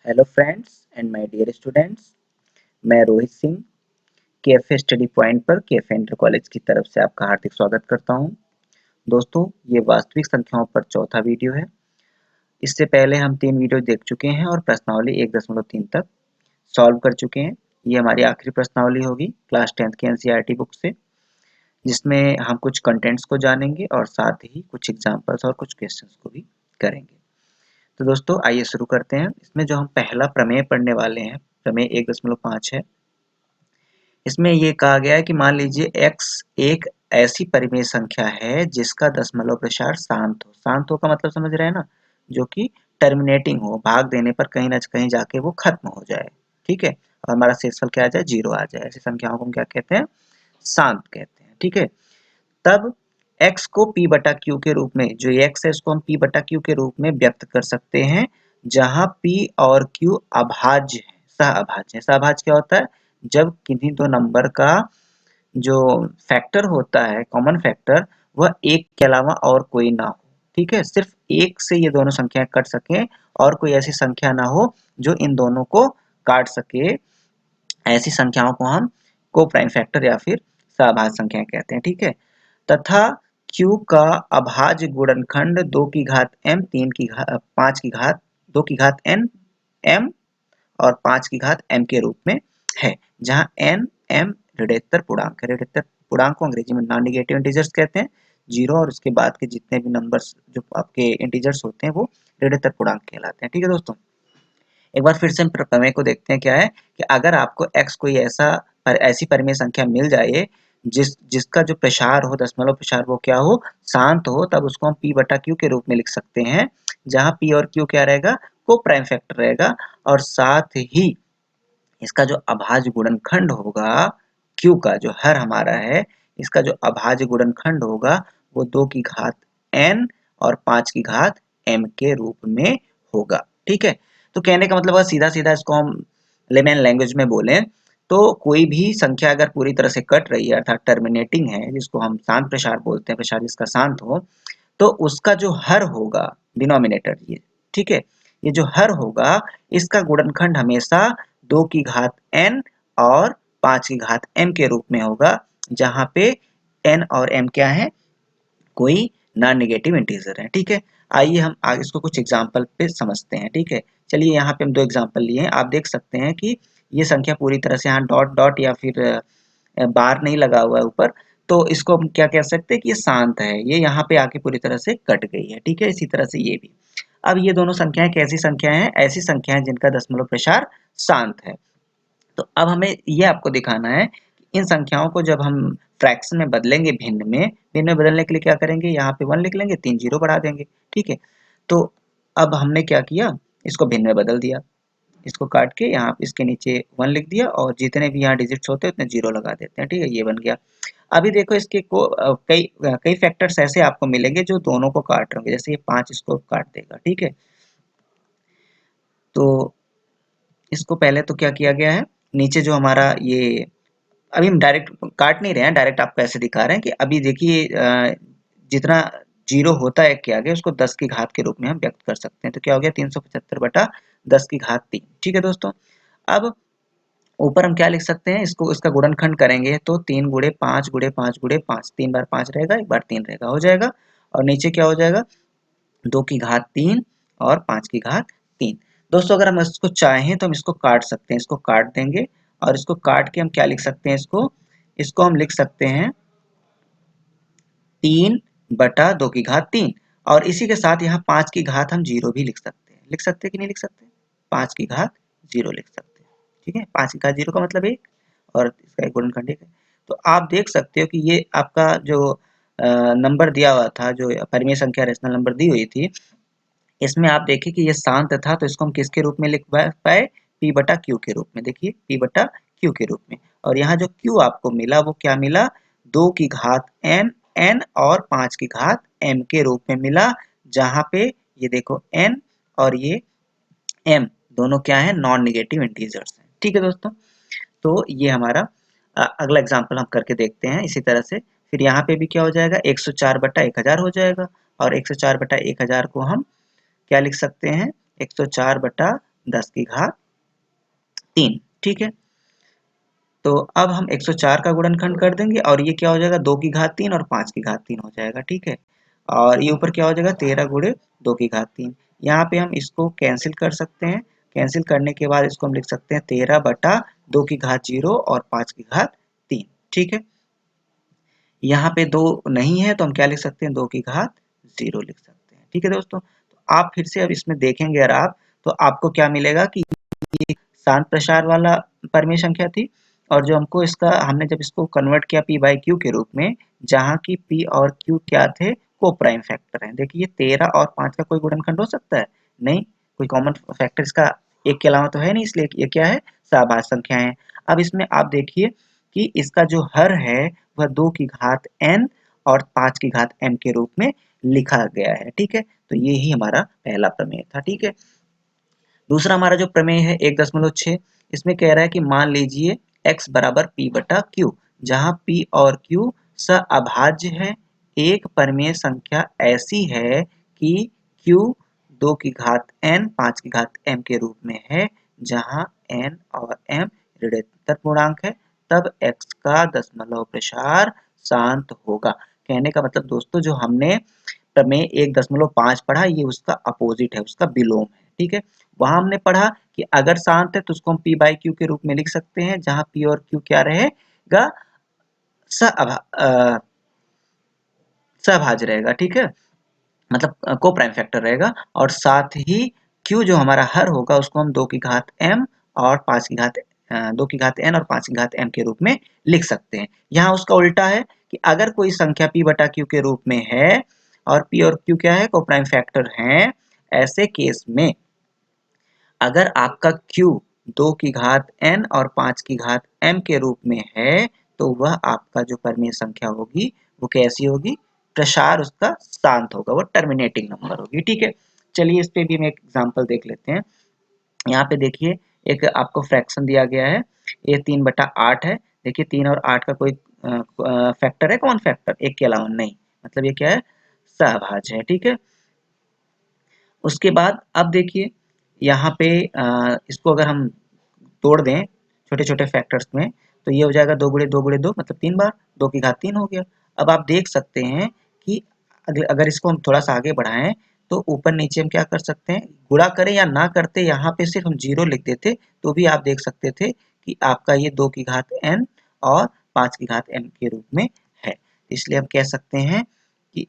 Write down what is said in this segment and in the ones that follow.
Hello friends and my dear students. मैं Rohit Singh KFA study point पर KFA inter college की तरफ से आपका हार्दिक स्वागत करता हूं। दोस्तों, ये वास्तविक संख्याओं पर चौथा वीडियो है। इससे पहले हम 3 वीडियो देख चुके हैं और प्रश्नावली 1.3 तक सॉल्व कर चुके हैं। ये हमारी आखिरी प्रश्नावली होगी क्लास 10th की एनसीईआरटी बुक से, जिसमें हम कुछ कंटेंट्स को जानेंगे और साथ ही कुछ एग्जाम्पल्स और कुछ क्वेश्चंस को भी करेंगे। तो दोस्तों, आइए शुरू करते हैं। इसमें जो हम पहला प्रमेय पढ़ने वाले हैं, प्रमेय 1.5 है। इसमें ये कहा गया है कि मान लीजिए x एक ऐसी परिमेय संख्या है जिसका दशमलव प्रसार शांत हो। शांत हो का मतलब समझ रहे हैं ना, जो कि टर्मिनेटिंग हो, भाग देने पर कहीं ना कहीं जाके वो खत्म हो जाए। ठीक है, और हमारा शेषफल क्या आ जाए, 0 आ जाए। ऐसी संख्याओं को हम क्या कहते हैं, शांत कहते हैं। ठीक है, तब x को p बटा q के रूप में, जो x है इसको हम p बटा q के रूप में व्यक्त कर सकते हैं, जहां p और q अभाज्य है, सहअभाज्य है। सहअभाज्य क्या होता है, जब किन्हीं दो नंबर का जो फैक्टर होता है, कॉमन फैक्टर, वह एक के अलावा और कोई ना हो। ठीक है, सिर्फ एक से ये दोनों संख्याएं कट सके और कोई ऐसी संख्या ना हो जो इन दोनों को काट सके। ऐसी संख्याओं को हम को प्राइम फैक्टर या फिर सहअभाज्य संख्याएं कहते हैं। ठीक है, तथा q का अभाज्य गुणनखंड 2 की घात m 3 की घात 5 की घात 2 की घात n m और 5 की घात m के रूप में है, जहां n m ऋणात्तर पूर्णांक है। ऋणात्तर पूर्णांक को अंग्रेजी में नॉन नेगेटिव इंटीजर्स कहते हैं। 0 और उसके बाद के जितने भी नंबर्स जो आपके इंटीजर्स होते हैं वो ऋणात्तर पूर्णांक कहलाते हैं। ठीक है दोस्तों, एक बार फिर से हम प्रमेय को देखते हैं। क्या है कि अगर आपको x कोई ऐसी परिमेय संख्या मिल जाए जिसका जो प्रसार हो, दशमलव प्रसार, वो क्या हो, शांत हो, तब उसको हम p बटा q के रूप में लिख सकते हैं, जहां p और q क्या रहेगा, को प्राइम फैक्टर रहेगा। और साथ ही इसका जो अभाज्य गुणनखंड होगा, q का जो हर हमारा है, इसका जो अभाज्य गुणनखंड होगा वो 2 की घात n और 5 की घात m के रूप में होगा। ठीक है, तो कहने का मतलब सीधा सीधा इसको हम लेमैन लैंग्वेज में बोलें तो कोई भी संख्या अगर पूरी तरह से कट रही है, अर्थात टर्मिनेटिंग है, जिसको हम शांत प्रसार बोलते हैं, प्रसार जिसका शांत हो, तो उसका जो हर होगा, डिनोमिनेटर ये, ठीक है, ये जो हर होगा इसका गुणनखंड हमेशा 2 की घात n और 5 की घात m के रूप में होगा, जहां पे n और m क्या है, कोई नॉन नेगेटिव इंटीजर है। ठीक है, आइए हम आगे इसको कुछ एग्जांपल पे समझते हैं। ठीक है, चलिए यहाँ पे हम 2 एग्जांपल लिए हैं। आप देख सकते हैं कि ये संख्या पूरी तरह से यहाँ डॉट डॉट या फिर बार नहीं लगा हुआ है ऊपर, तो इसको हम क्या कह सकते हैं कि ये शांत है। ये यहाँ पे आके पूरी तरह से कट गई है। ठीक है, इसी तरह से ये भी। अब ये दोनों संख्याएं कैसी संख्याएं हैं, ऐसी संख्याएं जिनका दशमलव प्रसार शांत है। तो अब हमें ये आपको दिखाना है कि इन संख्याओं को जब हम फ्रैक्शन में बदलेंगे, भिन्न में बदलने के लिए क्या करेंगे, यहाँ पे 1 लिख लेंगे, 3 जीरो बढ़ा देंगे। ठीक है, तो अब हमने क्या किया, इसको भिन्न में बदल दिया, इसको काट के यहाँ इसके नीचे 1 लिख दिया और जितने भी यहाँ डिजिट्स होते हैं उतने जीरो लगा देते हैं। ठीक है, ये बन गया। अभी देखो इसके कई फैक्टर्स ऐसे आपको मिलेंगे जो दोनों को काट रहे होंगे, जैसे ये 5 इसको काट देगा। ठीक है, तो इसको पहले तो क्या किया गया है, नीचे जो हमारा ये, अभी हम डायरेक्ट काट नहीं रहे हैं, डायरेक्ट आपको ऐसे दिखा रहे हैं कि अभी देखिए जितना जीरो होता है के आगे उसको 10 की घात के रूप में हम व्यक्त कर सकते हैं। तो क्या हो गया, 375 बटा 10 की घात 3। ठीक है दोस्तों, अब ऊपर हम क्या लिख सकते हैं, इसको इसका गुणनखंड करेंगे तो 3 गुणे 5 गुणे 5 गुणे 5, 3 बार 5 रहेगा, 1 बार 3 रहेगा, हो जाएगा। और नीचे क्या हो जाएगा, 2 की घात 3 और 5 की घात 3। दोस्तों, अगर हम इसको चाहें तो हम इसको काट सकते हैं, इसको काट देंगे और इसको काट के हम क्या लिख सकते हैं, इसको इसको हम लिख सकते हैं 3 बटा 2 की घात 3। और इसी के साथ यहाँ 5 की घात हम 0 भी लिख सकते हैं कि नहीं लिख सकते, 5 की घात 0 लिख सकते हैं। ठीक है, 5 की घात 0 का मतलब 1 और इसका एक गुणनखंड 1 है। तो आप देख सकते हो कि ये आपका जो नंबर दिया हुआ था, जो परिमेय संख्या रेशनल नंबर दी हुई थी, इसमें आप देखिए कि ये शांत था, तो इसको हम किसके रूप में लिख पाए, p बटा q के रूप में। देखिए p बटा q के रूप में, और यहाँ जो q आपको मिला वो क्या मिला, 2 की घात n और 5 की घात m के रूप में मिला, जहां पे ये देखो n और ये m दोनों क्या है, नॉन निगेटिव इंटीजर्स हैं। ठीक है दोस्तों, तो ये हमारा अगला एग्जाम्पल हम करके देखते हैं इसी तरह से। फिर यहाँ पे भी क्या हो जाएगा, 104 बटा 1000 हो जाएगा, और 104 बटा 1000 को हम क्या लिख सकते हैं, 104 बटा 10 की घात 3। ठीक है, तो अब हम 104 का गुणनखंड कर देंगे और ये क्या हो जाएगा 2 की घात 3 और 5 की घात 3 हो जाएगा। ठीक है, और ये ऊपर क्या हो जाएगा 13 गुणे 2 की घात 3। यहाँ पे हम इसको कैंसिल कर सकते हैं, कैंसिल करने के बाद इसको हम लिख सकते हैं 13 बटा 2 की घात 0 और 5 की घात 3। ठीक है, यहाँ पे 2 नहीं है तो हम क्या लिख सकते हैं 2 की घात 0 लिख सकते हैं। ठीक है दोस्तों, तो आप फिर से अब इसमें देखेंगे अगर आप, तो आपको क्या मिलेगा कि शांत प्रसार वाला परिमेय संख्या थी, और जो हमको इसका हमने जब इसको कन्वर्ट किया p बाई क्यू के रूप में, जहाँ की p और q क्या थे, को प्राइम फैक्टर हैं। देखिए 13 और 5 का कोई गुणनखंड हो सकता है? नहीं, कोई कॉमन फैक्टर इसका एक के अलावा तो है नहीं, इसलिए ये क्या है, सहभाज्य संख्या है। अब इसमें आप देखिए कि इसका जो हर है वह 2 की घात n और 5 की घात m के रूप में लिखा गया है। ठीक है, तो ये ही हमारा पहला प्रमेय था। ठीक है, दूसरा हमारा जो प्रमेय है 1.6, इसमें कह रहा है कि मान लीजिए x बराबर p बटा q, जहां p और q सअभाज्य है। एक परिमेय संख्या ऐसी है कि q 2 की घात n 5 की घात m के रूप में है, जहां n और m ऋणात्मक पूर्णांक है, तब x का दशमलव प्रसार शांत होगा। कहने का मतलब दोस्तों, जो हमने प्रमेय 1.5 पढ़ा, ये उसका अपोजिट है, उसका विलोम है। ठीक है, वहां हमने पढ़ा कि अगर शांत है तो उसको हम p बाई क्यू के रूप में लिख सकते हैं, जहां p और q क्या रहेगा, सहभाज्य रहेगा। ठीक है, मतलब को प्राइम फैक्टर रहेगा, और साथ ही q जो हमारा हर होगा उसको हम 2 की घात m और 5 की घात 2 की घात n और 5 की घात m के रूप में लिख सकते हैं। यहाँ उसका उल्टा है कि अगर कोई संख्या p बटा q के रूप में है और p और q क्या है, को प्राइम फैक्टर हैं, ऐसे केस में अगर आपका q 2 की घात n और 5 की घात m के रूप में है, तो वह आपका जो परिमेय संख्या होगी वो कैसी होगी, प्रसार उसका शांत होगा, वो टर्मिनेटिंग नंबर होगी। ठीक है, चलिए इस पे भी हम एक एग्जांपल देख लेते हैं। यहाँ पे देखिए एक आपको फ्रैक्शन दिया गया है, ये 3/8 है। देखिए 3 और 8 का कोई फैक्टर है, कौन फैक्टर, एक के अलावा नहीं, मतलब ये क्या है, सहभाज्य है। ठीक है, उसके बाद अब देखिए यहाँ पे इसको अगर हम तोड़ दें छोटे छोटे फैक्टर्स में, तो ये हो जाएगा 2 गुणे 2 गुणे 2 मतलब 3 बार, 2 की घात 3 हो गया। अब आप देख सकते हैं कि अगर इसको हम थोड़ा सा आगे बढ़ाएं, तो ऊपर नीचे हम क्या कर सकते हैं, गुणा करें या ना करते, यहाँ पे सिर्फ हम 0 लिख देते तो भी आप देख सकते थे कि आपका ये 2 की घात n और 5 की घात m के रूप में है। इसलिए हम कह सकते हैं कि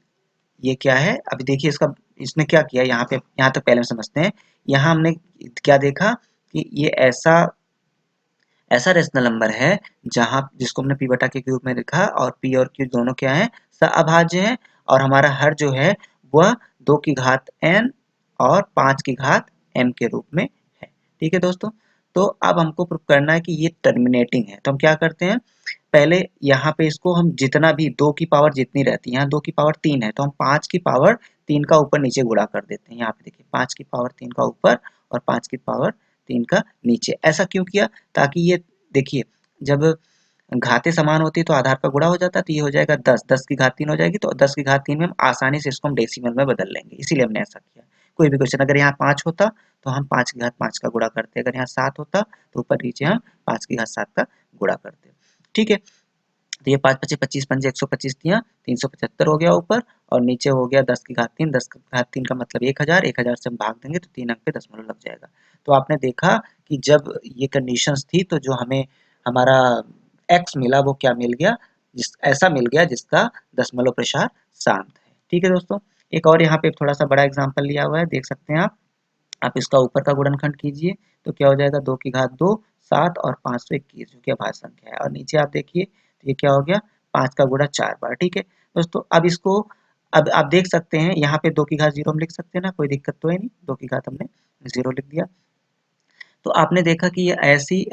ये क्या है। अभी देखिए इसका, इसने क्या किया, यहाँ पे, यहाँ तक पहले हम समझते हैं। यहाँ हमने क्या देखा कि ये ऐसा ऐसा रेशनल नंबर है जहां जिसको हमने p बटा के रूप में लिखा, और p और q दोनों क्या है, सहअभाज्य है, और हमारा हर जो है वह 2 की घात n और 5 की घात m के रूप में है। ठीक है दोस्तों, तो अब हमको प्रूव करना है कि ये टर्मिनेटिंग है, तो हम क्या करते हैं, पहले यहाँ पे इसको हम जितना भी 2 की पावर जितनी रहती है, यहाँ 2 की पावर 3 है, तो हम 5 की पावर 3 का ऊपर नीचे गुणा कर देते हैं। यहाँ पे देखिए 5 की पावर 3 का ऊपर और 5 की पावर 3 का नीचे। ऐसा क्यों किया, ताकि ये देखिए जब घातें समान होती है तो आधार पर गुणा हो जाता है, तो ये हो जाएगा 10, 10 की घात 3 हो जाएगी, तो 10 की घात 3 में हम आसानी से इसको हम डेसिमल में बदल लेंगे, इसीलिए हमने ऐसा किया। कोई भी क्वेश्चन अगर यहाँ 5 होता तो हम 5 की घात 5 का गुणा करते, अगर यहाँ 7 होता तो ऊपर नीचे हम 5 की घात 7 का गुणा करते। ठीक है, तो ये 5 पचे 25 पंजे 125 दिया, 375 हो गया ऊपर, और नीचे हो गया 10 की घात 3, 10 की घात 3 का मतलब 1000, 1000 से हम भाग देंगे तो 3 अंक पे दशमलव लग जाएगा। तो आपने देखा कि जब ये कंडीशंस थी तो जो हमें हमारा x मिला वो क्या मिल गया, जिस ऐसा मिल गया जिसका दशमलव प्रसार शांत है। ठीक है दोस्तों, एक और यहाँ पे थोड़ा सा बड़ा एग्जाम्पल लिया हुआ है, देख सकते हैं आप इसका ऊपर का गुणनखंड कीजिए तो क्या हो जाएगा, 2 की घात 2 7 और 521 जो कि अभाज्य संख्या है, और नीचे आप देखिए तो ये क्या हो गया, 5 का गुणा 4 बार। ठीक है दोस्तों, अब इसको, अब आप देख सकते हैं यहाँ पे 2 की घात 0 हम लिख सकते हैं ना, कोई दिक्कत तो है नहीं, 2 की घात हमने 0 लिख दिया। तो आपने देखा कि ये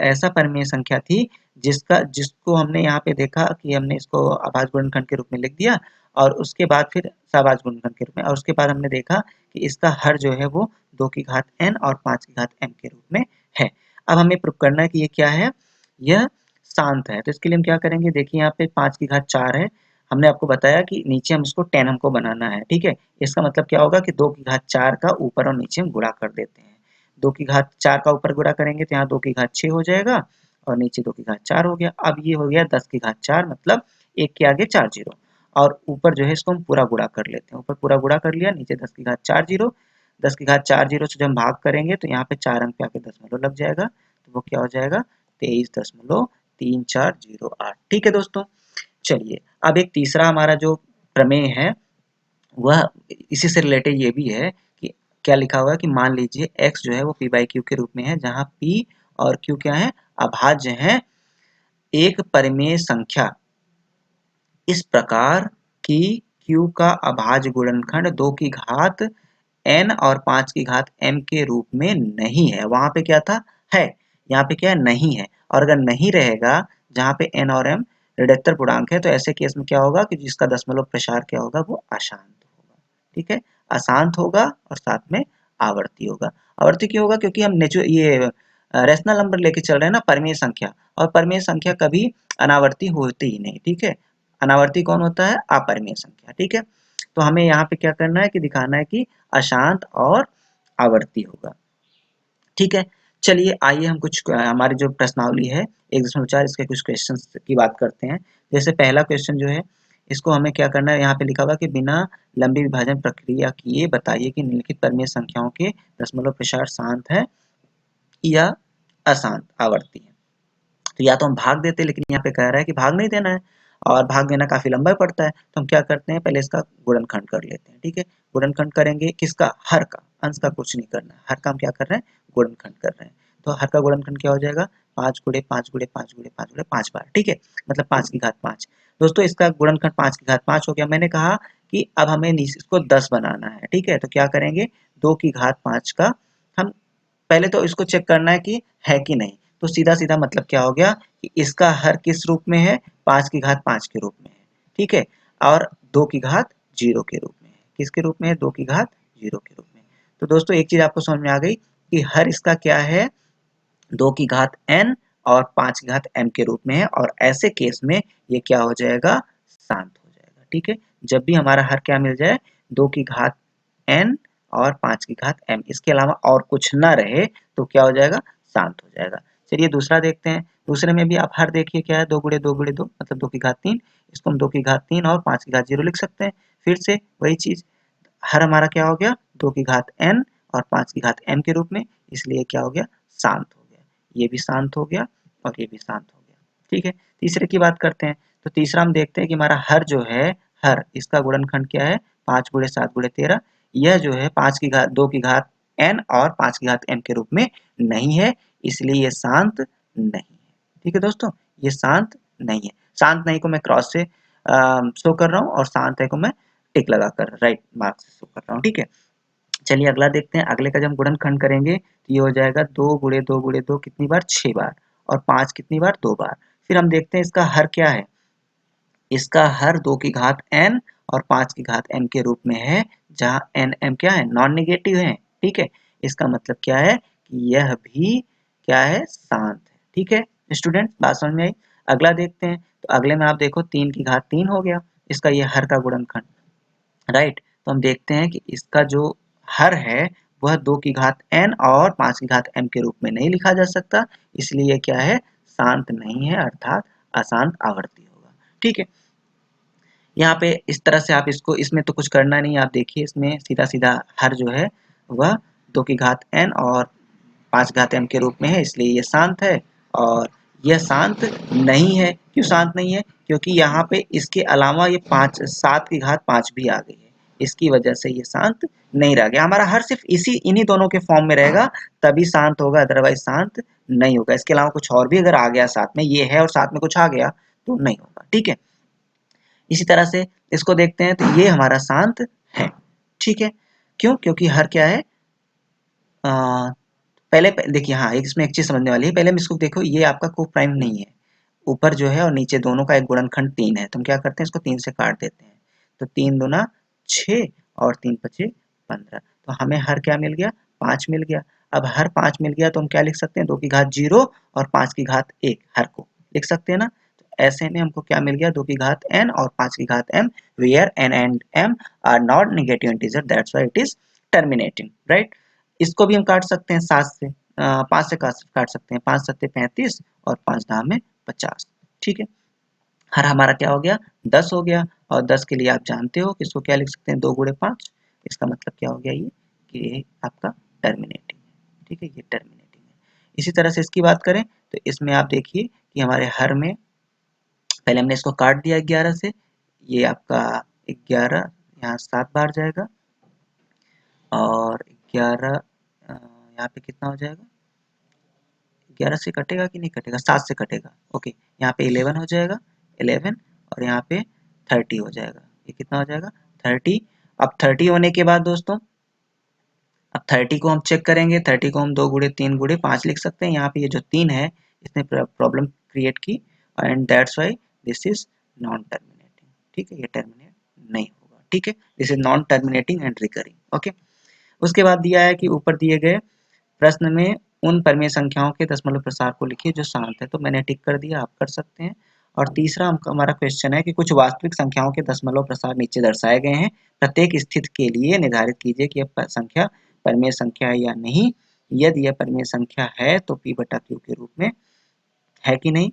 ऐसा परिमेय संख्या थी जिसको हमने यहाँ पे देखा कि हमने इसको अभाज्य गुणनखंड के रूप में लिख दिया, और उसके बाद फिर सहभाज्य गुणनखंड के रूप में, और उसके बाद हमने देखा कि इसका हर जो है वो 2 की घात n और 5 की घात m के रूप में है। अब हमें प्रूव करना है कि ये क्या है, यह शांत है। तो इसके लिए हम क्या करेंगे, देखिए यहाँ पे 5 की घात 4 है, हमने आपको बताया कि नीचे हम इसको 10 हमको बनाना है। ठीक है, इसका मतलब क्या होगा कि 2 की घात 4 का ऊपर और नीचे हम गुणा कर देते हैं। 2 की घात 4 का ऊपर गुणा करेंगे तो यहाँ 2 की घात 6 हो जाएगा और नीचे 2 की घात 4 हो गया। अब ये हो गया 10 की घात 4 मतलब 1 के आगे 4 जीरो और ऊपर जो है इसको हम पूरा गुणा कर लेते हैं। ऊपर पूरा गुणा कर लिया, नीचे 10 की घात 4 जीरो। 10 की घात 4 जीरो से जब हम भाग करेंगे तो यहाँ पे 4 अंक पे आके दशमलव लग जाएगा, तो वो क्या हो जाएगा 23.3408। ठीक है दोस्तों, चलिए अब एक तीसरा हमारा जो प्रमेय है वह इसी से रिलेटेड ये भी है कि क्या लिखा हुआ है कि मान लीजिए x जो है वो p बाई क्यू के रूप में है, जहाँ p और q क्या है, अभाज्य है एक परिमेय संख्या इस प्रकार कि q का अभाज्य गुणनखंड 2 की घात n और 5 की घात m के रूप में नहीं है। वहां पे क्या था, है, यहाँ पे क्या है, नहीं है। और अगर नहीं रहेगा जहाँ पे n और m ऋणात्मक पूर्णांक है तो ऐसे केस में क्या होगा कि जिसका दशमलव प्रसार क्या होगा, वो अशांत होगा। ठीक है, अशांत होगा और साथ में आवर्ती होगा। आवर्ती क्यों होगा, क्योंकि हम ये रेशनल नंबर लेके चल रहे हैं ना, परिमेय संख्या, और परिमेय संख्या कभी अनावर्ती होती ही नहीं। ठीक है, अनावर्ती कौन होता है, अपरिमेय संख्या। ठीक है, तो हमें यहाँ पे क्या करना है कि दिखाना है कि अशांत और आवर्ती होगा। ठीक है, चलिए आइए हम कुछ हमारी जो प्रश्नावली है 1.4 इसके कुछ क्वेश्चंस की बात करते हैं। जैसे पहला क्वेश्चन जो है इसको हमें क्या करना है, यहाँ पे लिखा हुआ कि बिना लंबी विभाजन प्रक्रिया किए बताइए कि निम्नलिखित परिमेय संख्याओं के दशमलव प्रसार शांत है या अशांत आवर्ती है। तो या तो हम भाग देते, लेकिन यहाँ पे कह रहा है कि भाग नहीं देना है और भाग देना काफी लंबा पड़ता है, तो हम क्या करते हैं, पहले इसका गुणनखंड कर लेते हैं। ठीक है, गुणनखंड करेंगे किसका, हर का, अंश का कुछ नहीं करना है, हर का हम क्या कर रहे हैं, गुणनखंड कर रहे हैं। तो हर का गुणनखंड क्या हो जाएगा, 5 गुणे 5 गुणे 5 गुणे 5 गुणे 5 बार। ठीक है, मतलब 5 की घात 5। दोस्तों इसका गुणनखंड 5 की घात 5 हो गया। मैंने कहा कि अब हमें इसको 10 बनाना है। ठीक है, तो क्या करेंगे, 2 की घात 5 का हम पहले तो इसको चेक करना है कि नहीं। तो सीधा सीधा मतलब क्या हो गया कि इसका हर किस रूप में है, 5 की घात 5 के रूप में है। ठीक है, और 2 की घात 0 के रूप में है। किसके रूप में है, 2 की घात 0 के रूप में। तो दोस्तों एक चीज आपको समझ में आ गई कि हर इसका क्या है, 2 की घात n और 5 की घात m के रूप में है, और ऐसे केस में ये क्या हो जाएगा, शांत हो जाएगा। ठीक है, जब भी हमारा हर क्या मिल जाए, 2 की घात n और 5 की घात m, इसके अलावा और कुछ ना रहे तो क्या हो जाएगा, शांत हो जाएगा। चलिए दूसरा देखते हैं। दूसरे में भी आप हर देखिए क्या है, 2 गुणे 2 गुणे 2 मतलब 2 की घात 3। इसको हम 2 की घात 3 और 5 की घात 0 लिख सकते हैं। फिर से वही चीज, हर हमारा क्या हो गया, 2 की घात n और 5 की घात m के रूप में, इसलिए क्या हो गया, शांत हो गया। ये भी शांत हो गया और ये भी शांत हो गया। ठीक है, तीसरे की बात करते हैं। तो तीसरा हम देखते हैं कि हमारा हर जो है, हर इसका गुणनखंड क्या है, 5 गुणे 7 गुणे 13। यह जो है 5 की घात 2 की घात n और 5 की घात m के रूप में नहीं है, इसलिए ये शांत नहीं है। ठीक है दोस्तों, ये शांत नहीं है। शांत नहीं को मैं क्रॉस से शो कर रहा हूँ और शांत है को मैं टिक लगाकर राइट मार्क से शो कर रहा हूँ। ठीक है, चलिए अगला देखते हैं। अगले का जब हम गुणनखंड करेंगे तो ये हो जाएगा 2 गुणे 2 गुणे 2 कितनी बार, 6 बार, और 5 कितनी बार, 2 बार। फिर हम देखते हैं इसका हर क्या है, इसका हर 2 की घात n और 5 की घात m के रूप में है, जहां n m क्या है, नॉन नेगेटिव है। ठीक है, इसका मतलब क्या है कि यह भी क्या है, शांत है। ठीक है स्टूडेंट, बात समझ में आई। अगला देखते हैं। तो अगले में आप देखो 3 की घात 3 हो गया, इसका ये हर का गुणनखंड, राइट। तो हम देखते हैं कि इसका जो हर है वह 2 की घात n और 5 की घात m के रूप में नहीं लिखा जा सकता, इसलिए ये क्या है, शांत नहीं है, अर्थात अशांत आवर्ती होगा। ठीक है, यहाँ पे इस तरह से आप इसको, इसमें तो कुछ करना नहीं है, आप देखिए इसमें सीधा सीधा हर जो है वह 2 की घात n और 5 घात m के रूप में है, इसलिए ये शांत है। और यह शांत नहीं है, क्यों शांत नहीं है, क्योंकि यहाँ पे इसके अलावा ये 5 7 की घात 5 भी आ गई है, इसकी वजह से ये शांत नहीं रह गया। हमारा हर सिर्फ इन्हीं दोनों के फॉर्म में रहेगा तभी शांत होगा, अदरवाइज शांत नहीं होगा। इसके अलावा कुछ और भी अगर आ गया साथ में, ये है और साथ में कुछ आ गया तो नहीं होगा। ठीक है, इसी तरह से इसको देखते हैं। तो ये हमारा शांत है। ठीक है, क्यों, क्योंकि हर क्या है, पहले देखिए, हाँ इसमें एक चीज समझने वाली है। पहले हम इसको देखो, ये आपका को प्राइम नहीं है, ऊपर जो है और नीचे दोनों का एक गुणनखंड 3 है। तो हम क्या करते हैं, इसको 3 से काट देते हैं। तो 3 दूना 6 और 3 पचे 15। तो हमें हर क्या मिल गया, 5 मिल गया। अब हर 5 मिल गया तो हम क्या लिख सकते हैं, 2 की घात 0 और 5 की घात 1 हर को लिख सकते हैं ना। तो ऐसे में हमको क्या मिल गया, 2 की घात n और 5 की घात m, where n and m are not negative integer, that's why it is terminating, right. इसको भी हम काट सकते हैं 7 से, 5 से काट सकते हैं, 5 सत्ते 35 और 5 दाम में 50। ठीक है, हर हमारा क्या हो गया 10 हो गया। और 10 के लिए आप जानते हो कि इसको क्या लिख सकते हैं 2 गुणे 5। इसका मतलब क्या हो गया ये कि ये आपका टर्मिनेटिंग है। ठीक है, ये टर्मिनेटिंग है। इसी तरह से इसकी बात करें तो इसमें आप देखिए कि हमारे हर में पहले हमने इसको काट दिया 11 से, ये आपका 11 यहाँ 7 बार जाएगा और 11 यहाँ पे कितना हो जाएगा, 11 से कटेगा कि नहीं कटेगा, 7 से कटेगा। ओके, यहाँ पे 11 हो जाएगा, 11 और यहाँ पे 30 हो जाएगा। ये कितना हो जाएगा 30। अब 30 होने के बाद दोस्तों, अब 30 को हम चेक करेंगे, 30 को हम 2 गुणे 3 गुणे 5 लिख सकते हैं। यहाँ पे ये जो 3 है इसने प्रॉब्लम क्रिएट की and that's why this is non terminating. ठीक है, ये टर्मिनेट नहीं होगा। ठीक है, this is non terminating and recurring. Okay, उसके बाद दिया है कि ऊपर दिए गए प्रश्न में उन परिमेय संख्याओं के दशमलव प्रसार को लिखिए जो शांत है। तो मैंने टिक कर दिया, आप कर सकते हैं। और तीसरा हमारा क्वेश्चन है कि कुछ वास्तविक संख्याओं के दशमलव प्रसार नीचे दर्शाए गए हैं, प्रत्येक स्थिति के लिए निर्धारित कीजिए कि यह संख्या परिमेय संख्या है या नहीं। यदि यह परिमेय संख्या है तो p बटा q के रूप में है कि नहीं।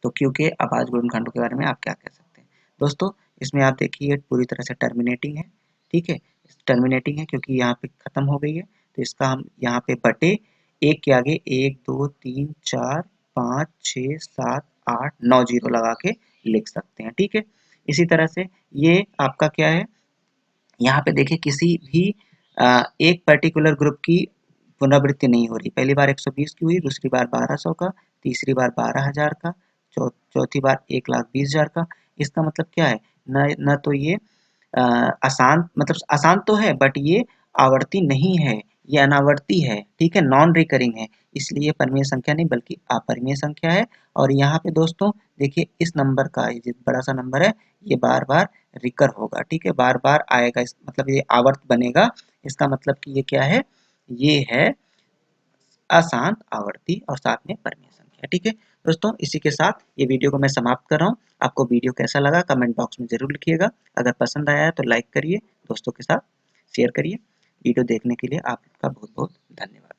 तो q के अभाज्य गुणनखंडों के बारे में आप क्या कह सकते हैं दोस्तों। इसमें आप देखिए पूरी तरह से टर्मिनेटिंग है। ठीक है, टर्मिनेटिंग है क्योंकि यहाँ पे खत्म हो गई है। तो इसका हम यहाँ पे बटे एक के आगे 1 2 3 4 5 6 7 8 9 जीरो लगा के लिख सकते हैं। ठीक है, इसी तरह से ये आपका क्या है, यहाँ पे देखिए किसी भी एक पर्टिकुलर ग्रुप की पुनरावृत्ति नहीं हो रही। पहली बार 120 की हुई, दूसरी बार 1200 का, तीसरी बार 12,000 का, चौथी बार 1,20,000 का। इसका मतलब क्या है, न तो ये आसान, मतलब आसान तो है बट ये आवर्ती नहीं है, ये अनावर्ती है। ठीक है, नॉन रिकरिंग है, इसलिए परिमेय संख्या नहीं बल्कि अपरिमेय संख्या है। और यहाँ पे दोस्तों देखिए इस नंबर का, ये बड़ा सा नंबर है, ये बार बार रिकर होगा। ठीक है, बार बार आएगा, इस मतलब ये आवर्त बनेगा। इसका मतलब कि ये क्या है, ये है अशांत आवर्ती और साथ में परिमेय संख्या। ठीक है दोस्तों, इसी के साथ ये वीडियो को मैं समाप्त कर रहा हूँ। आपको वीडियो कैसा लगा कमेंट बॉक्स में जरूर लिखिएगा। अगर पसंद आया है तो लाइक करिए, दोस्तों के साथ शेयर करिए। वीडियो देखने के लिए आपका बहुत बहुत धन्यवाद।